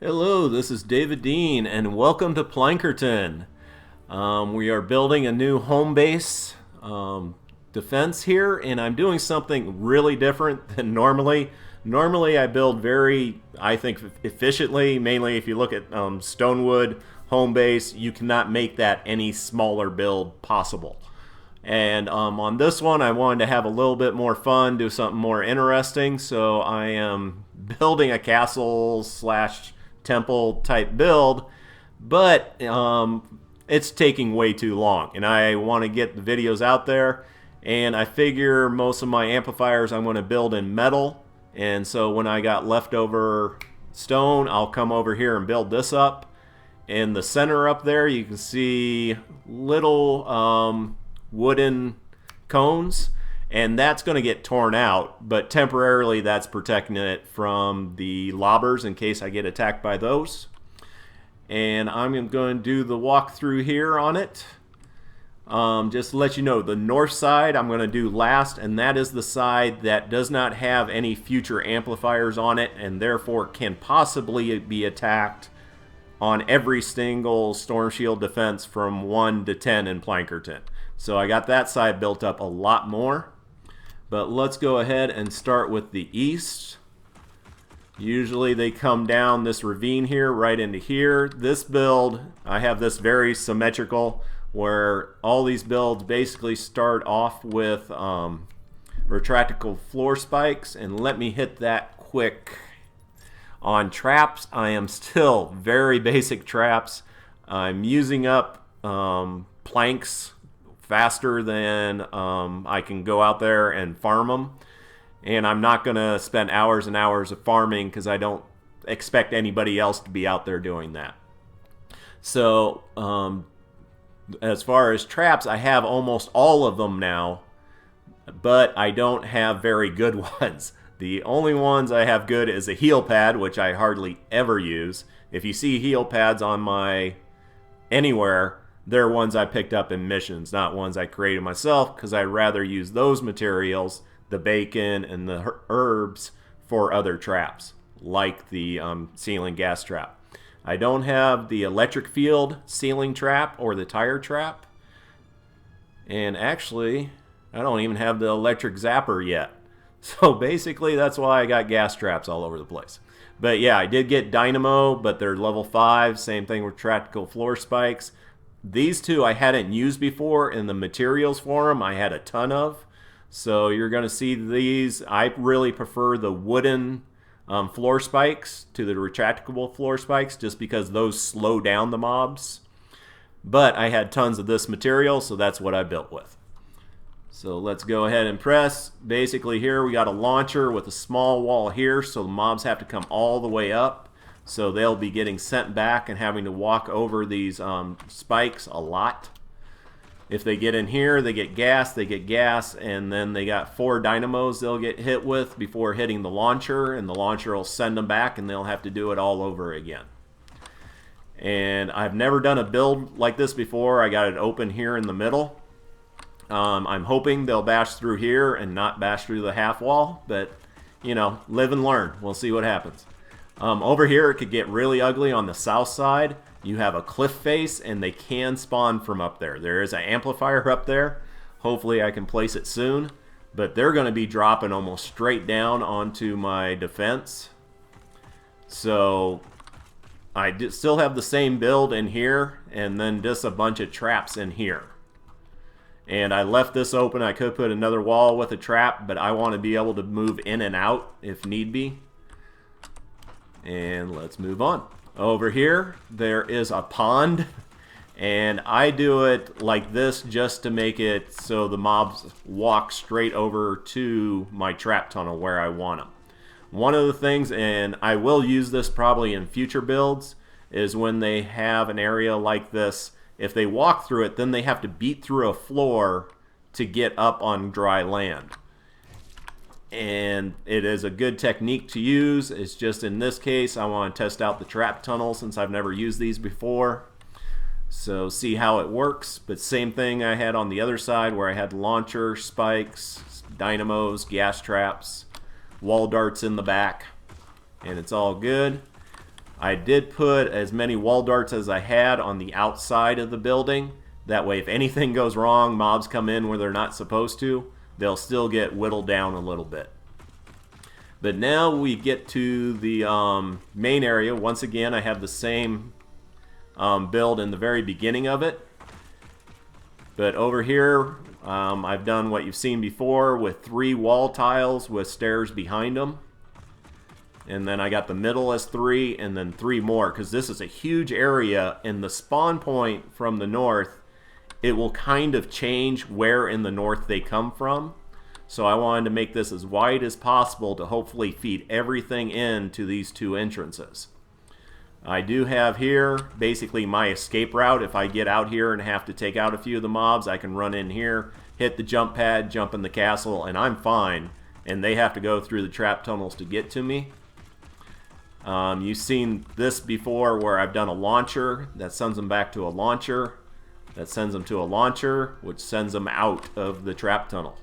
Hello, this is David Dean, and welcome to Plankerton. We are building a new home base defense here, and I'm doing something really different than normally. Normally, I build very, I think, efficiently. Mainly, if you look at Stonewood home base, you cannot make that any smaller build possible. And on this one, I wanted to have a little bit more fun, do something more interesting. So I am building a castle slash temple type build, but it's taking way too long. And I want to get the videos out there. And I figure most of my amplifiers I'm going to build in metal. And so when I got leftover stone, I'll come over here and build this up. In the center up there, you can see little wooden cones, and that's going to get torn out, but temporarily that's protecting it from the lobbers in case I get attacked by those. And I'm going to do the walkthrough here on it. Just to let you know, the north side I'm going to do last, and that is the side that does not have any future amplifiers on it and therefore can possibly be attacked on every single storm shield defense from 1 to 10 in Plankerton. So I got that side built up a lot more. But let's go ahead and start with the east. Usually they come down this ravine here, right into here. This build, I have this very symmetrical, where all these builds basically start off with retractable floor spikes. And let me hit that quick. On traps, I am still very basic traps. I'm using up planks faster than I can go out there and farm them. And I'm not going to spend hours and hours of farming because I don't expect anybody else to be out there doing that. So as far as traps, I have almost all of them now, but I don't have very good ones. The only ones I have good is a heel pad, which I hardly ever use. If you see heel pads on my anywhere, they're ones I picked up in missions, not ones I created myself, because I'd rather use those materials, the bacon and the herbs, for other traps, like the ceiling gas trap. I don't have the electric field ceiling trap or the tire trap. And actually, I don't even have the electric zapper yet. So basically, that's why I got gas traps all over the place. But yeah, I did get dynamo, but they're level 5. Same thing with retractable floor spikes. These two I hadn't used before in the materials for them. I had a ton of. So you're going to see these. I really prefer the wooden floor spikes to the retractable floor spikes just because those slow down the mobs. But I had tons of this material, so that's what I built with. So let's go ahead and press. Basically here we got a launcher with a small wall here, so the mobs have to come all the way up. So they'll be getting sent back and having to walk over these spikes a lot. If they get in here, they get gas, and then they got 4 dynamos they'll get hit with before hitting the launcher, and the launcher will send them back and they'll have to do it all over again. And I've never done a build like this before. I got it open here in the middle. I'm hoping they'll bash through here and not bash through the half wall, but you know, live and learn. We'll see what happens. Over here it could get really ugly on the south side. You have a cliff face and they can spawn from up there. There is an amplifier up there. Hopefully I can place it soon, but they're going to be dropping almost straight down onto my defense. So I still have the same build in here and then just a bunch of traps in here. And I left this open. I could put another wall with a trap, but I want to be able to move in and out if need be. And let's move on. Over here, there is a pond. And I do it like this just to make it so the mobs walk straight over to my trap tunnel where I want them. One of the things, and I will use this probably in future builds, is when they have an area like this, if they walk through it, then they have to beat through a floor to get up on dry land. And it is a good technique to use. It's just in this case, I want to test out the trap tunnel since I've never used these before. So see how it works. But same thing I had on the other side where I had launcher, spikes, dynamos, gas traps, wall darts in the back. And it's all good. I did put as many wall darts as I had on the outside of the building. That way if anything goes wrong, mobs come in where they're not supposed to, they'll still get whittled down a little bit. But now we get to the main area. Once again, I have the same build in the very beginning of it. But over here, I've done what you've seen before with 3 wall tiles with stairs behind them. And then I got the middle as 3 and then 3 more, because this is a huge area, and the spawn point from the north, it will kind of change where in the north they come from. So I wanted to make this as wide as possible to hopefully feed everything into these 2 entrances. I do have here basically my escape route. If I get out here and have to take out a few of the mobs, I can run in here, hit the jump pad, jump in the castle, and I'm fine. And they have to go through the trap tunnels to get to me. You've seen this before where I've done a launcher that sends them back to a launcher, that sends them to a launcher, which sends them out of the trap tunnel.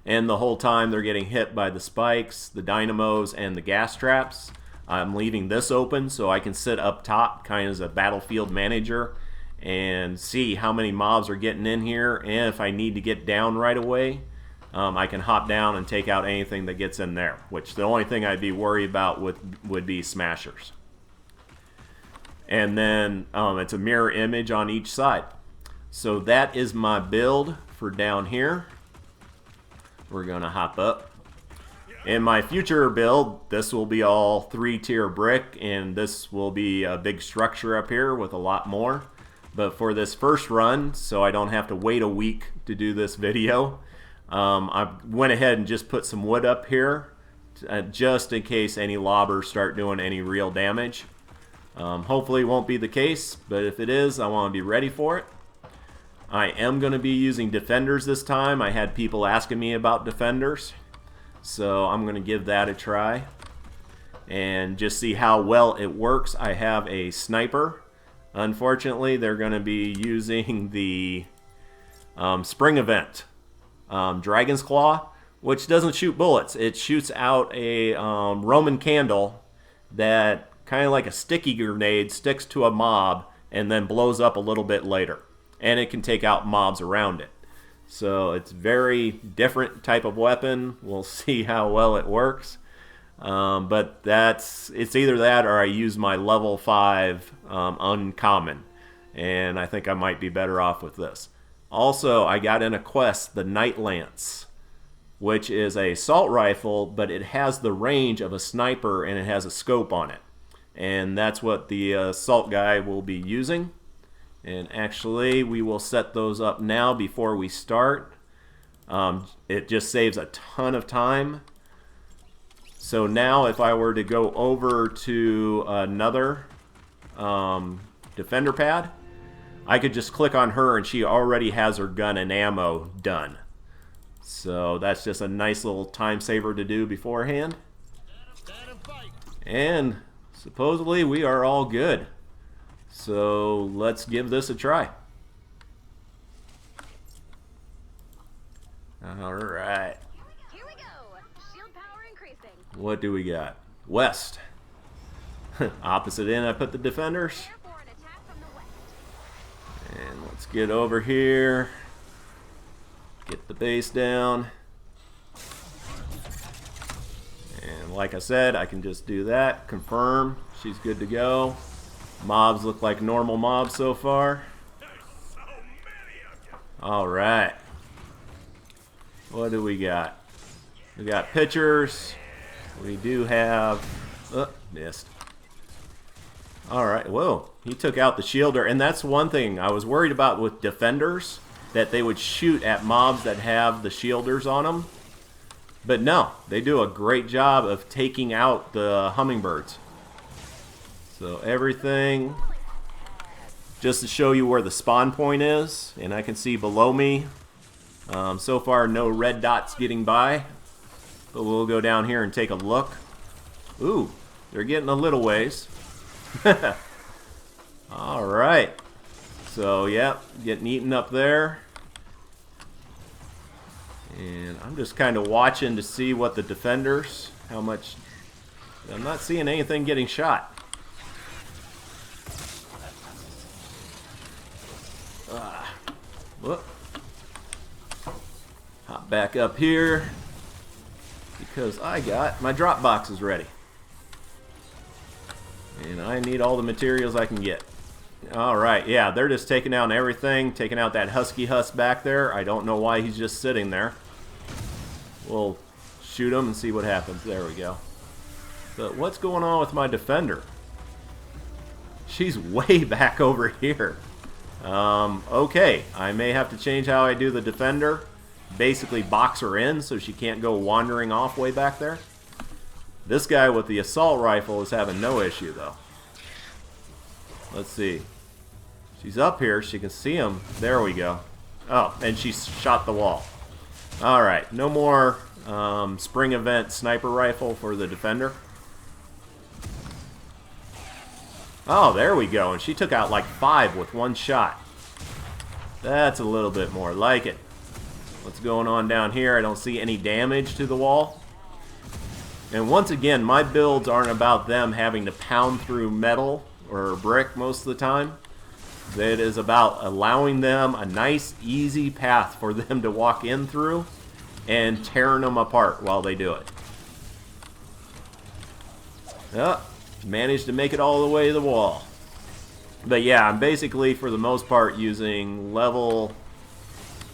And the whole time they're getting hit by the spikes, the dynamos, and the gas traps. I'm leaving this open so I can sit up top kind of as a battlefield manager and see how many mobs are getting in here, and if I need to get down right away, I can hop down and take out anything that gets in there, which the only thing I'd be worried about would be smashers. And then it's a mirror image on each side. So that is my build for down here. We're gonna hop up. In my future build, this will be all 3-tier brick, and this will be a big structure up here with a lot more. But for this first run, so I don't have to wait a week to do this video, I went ahead and just put some wood up here just in case any lobbers start doing any real damage. Hopefully it won't be the case, but if it is, I want to be ready for it. I am going to be using defenders this time. I had people asking me about defenders, so I'm going to give that a try and just see how well it works. I have a sniper. Unfortunately, they're going to be using the spring event Dragon's Claw, which doesn't shoot bullets. It shoots out a Roman candle that kind of like a sticky grenade sticks to a mob and then blows up a little bit later, and it can take out mobs around it. So it's very different type of weapon. We'll see how well it works, but it's either that or I use my level 5 uncommon, and I think I might be better off with this. Also, I got in a quest, the Night Lance, which is a assault rifle, but it has the range of a sniper and it has a scope on it. And that's what the assault guy will be using. And actually, we will set those up now before we start. It just saves a ton of time. So now if I were to go over to another defender pad, I could just click on her and she already has her gun and ammo done. So that's just a nice little time saver to do beforehand. And supposedly we are all good. So let's give this a try. Alright. Here we go. Shield power increasing. What do we got? West. Opposite end I put the defenders. And let's get over here. Get the base down. And like I said, I can just do that. Confirm. She's good to go. Mobs look like normal mobs so far. Alright. What do we got? We got pitchers. We do have... Oh, missed. Alright, whoa. He took out the shielder. And that's one thing I was worried about with defenders, that they would shoot at mobs that have the shielders on them. But no, they do a great job of taking out the hummingbirds. So everything, just to show you where the spawn point is, and I can see below me, so far no red dots getting by, but we'll go down here and take a look. Ooh, they're getting a little ways. Alright, so yeah, getting eaten up there. And I'm just kind of watching to see what the defenders, how much, I'm not seeing anything getting shot. Whoop. Hop back up here because I got my drop boxes ready. And I need all the materials I can get. Alright, yeah, they're just taking out everything, taking out that husky husk back there. I don't know why he's just sitting there. We'll shoot him and see what happens. There we go. But what's going on with my defender? She's way back over here. Okay, I may have to change how I do the defender. Basically box her in so she can't go wandering off way back there. This guy with the assault rifle is having no issue though. Let's see. She's up here, she can see him. There we go. Oh, and she shot the wall. Alright, no more spring event sniper rifle for the defender. Oh, there we go. And she took out like 5 with one shot. That's a little bit more like it. What's going on down here? I don't see any damage to the wall. And once again, my builds aren't about them having to pound through metal or brick most of the time. It is about allowing them a nice, easy path for them to walk in through and tearing them apart while they do it. Yep. Managed to make it all the way to the wall. But yeah, I'm basically, for the most part, using level...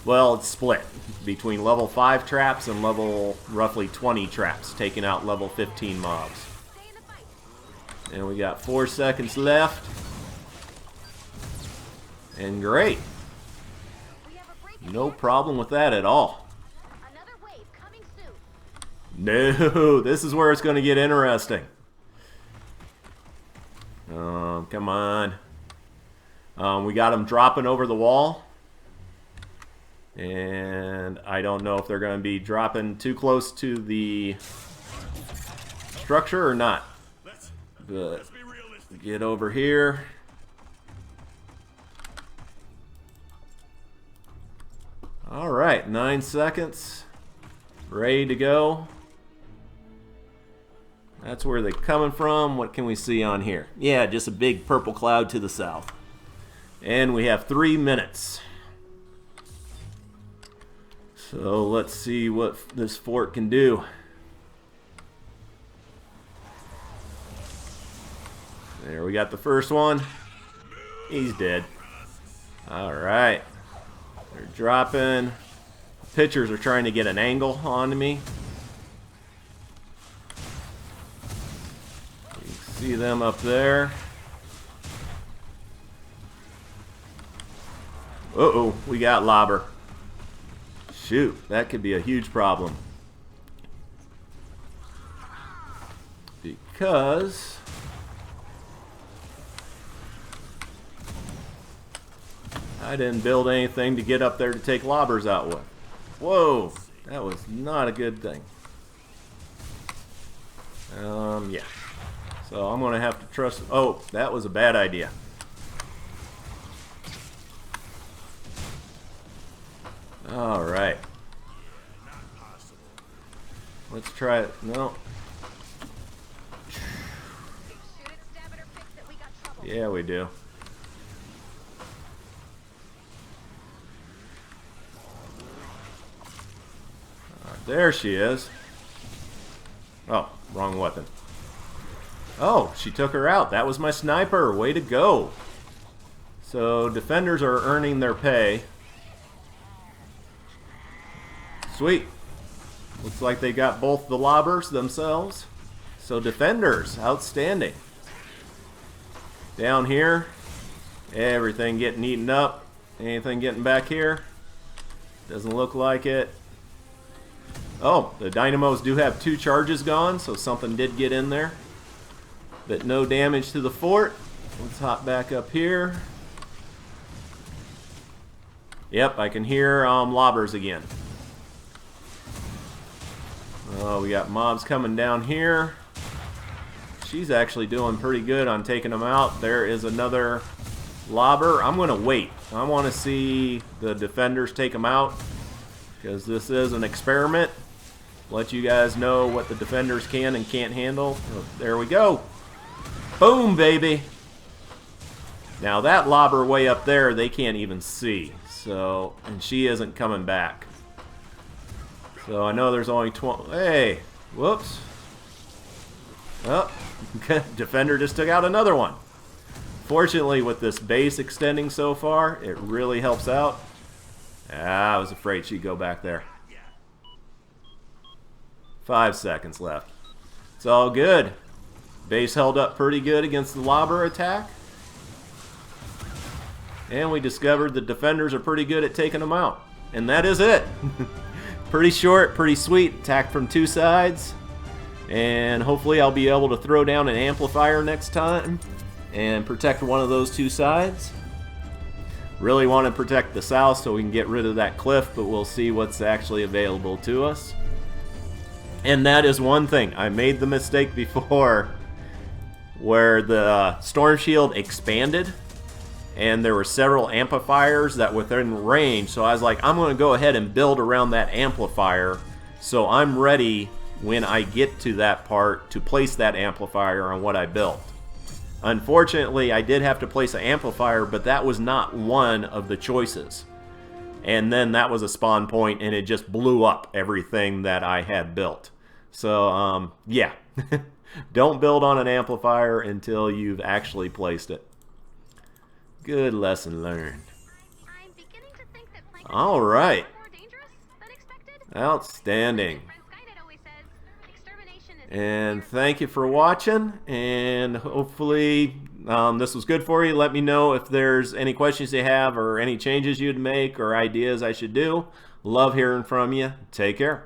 Well, it's split between level 5 traps and level roughly 20 traps, taking out level 15 mobs. And we got 4 seconds left. And great. No problem with that at all. Another wave coming soon. No, this is where it's going to get interesting. Come on. We got them dropping over the wall. And I don't know if they're going to be dropping too close to the structure or not. But get over here. Alright, 9 seconds. Ready to go. That's where they're coming from. What can we see on here? Yeah, just a big purple cloud to the south. And we have 3 minutes. So let's see what this fort can do. There we got the first one. He's dead. Alright. They're dropping. Pitchers are trying to get an angle onto me. You can see them up there. Uh-oh, we got lobber. Shoot, that could be a huge problem. Because I didn't build anything to get up there to take lobbers out with. Whoa, that was not a good thing. Yeah. So I'm going to have to trust... Oh, that was a bad idea. Alright. Let's try it. No. Yeah, we do. There she is. Oh, wrong weapon. Oh, she took her out. That was my sniper. Way to go. So, defenders are earning their pay. Sweet. Looks like they got both the lobbers themselves. So, defenders, outstanding. Down here, everything getting eaten up. Anything getting back here? Doesn't look like it. Oh, the dynamos do have 2 charges gone, so something did get in there. But no damage to the fort. Let's hop back up here. Yep, I can hear lobbers again. Oh, we got mobs coming down here. She's actually doing pretty good on taking them out. There is another lobber. I'm going to wait. I want to see the defenders take them out, because this is an experiment. Let you guys know what the defenders can and can't handle. Oh, there we go. Boom, baby. Now that lobber way up there, they can't even see. So, and she isn't coming back. So I know there's only 20. Hey, whoops. Oh, defender just took out another one. Fortunately, with this base extending so far, it really helps out. Ah, I was afraid she'd go back there. 5 seconds left. It's all good. Base held up pretty good against the lobber attack. And we discovered the defenders are pretty good at taking them out. And that is it. Pretty short, pretty sweet. Attack from two sides. And hopefully I'll be able to throw down an amplifier next time and protect one of those two sides. Really want to protect the south so we can get rid of that cliff, but we'll see what's actually available to us. And that is one thing. I made the mistake before where the storm shield expanded and there were several amplifiers that were within range, so I was like, I'm going to go ahead and build around that amplifier so I'm ready when I get to that part to place that amplifier on what I built. Unfortunately, I did have to place an amplifier, but that was not one of the choices. And then that was a spawn point, and it just blew up everything that I had built. So, yeah. Don't build on an amplifier until you've actually placed it. Good lesson learned. I'm beginning to think that Plankerton All right. is more dangerous than expected. Outstanding. My friend Skynet always says extermination is And thank you for watching, and hopefully this was good for you. Let me know if there's any questions you have or any changes you'd make or ideas I should do. Love hearing from you. Take care.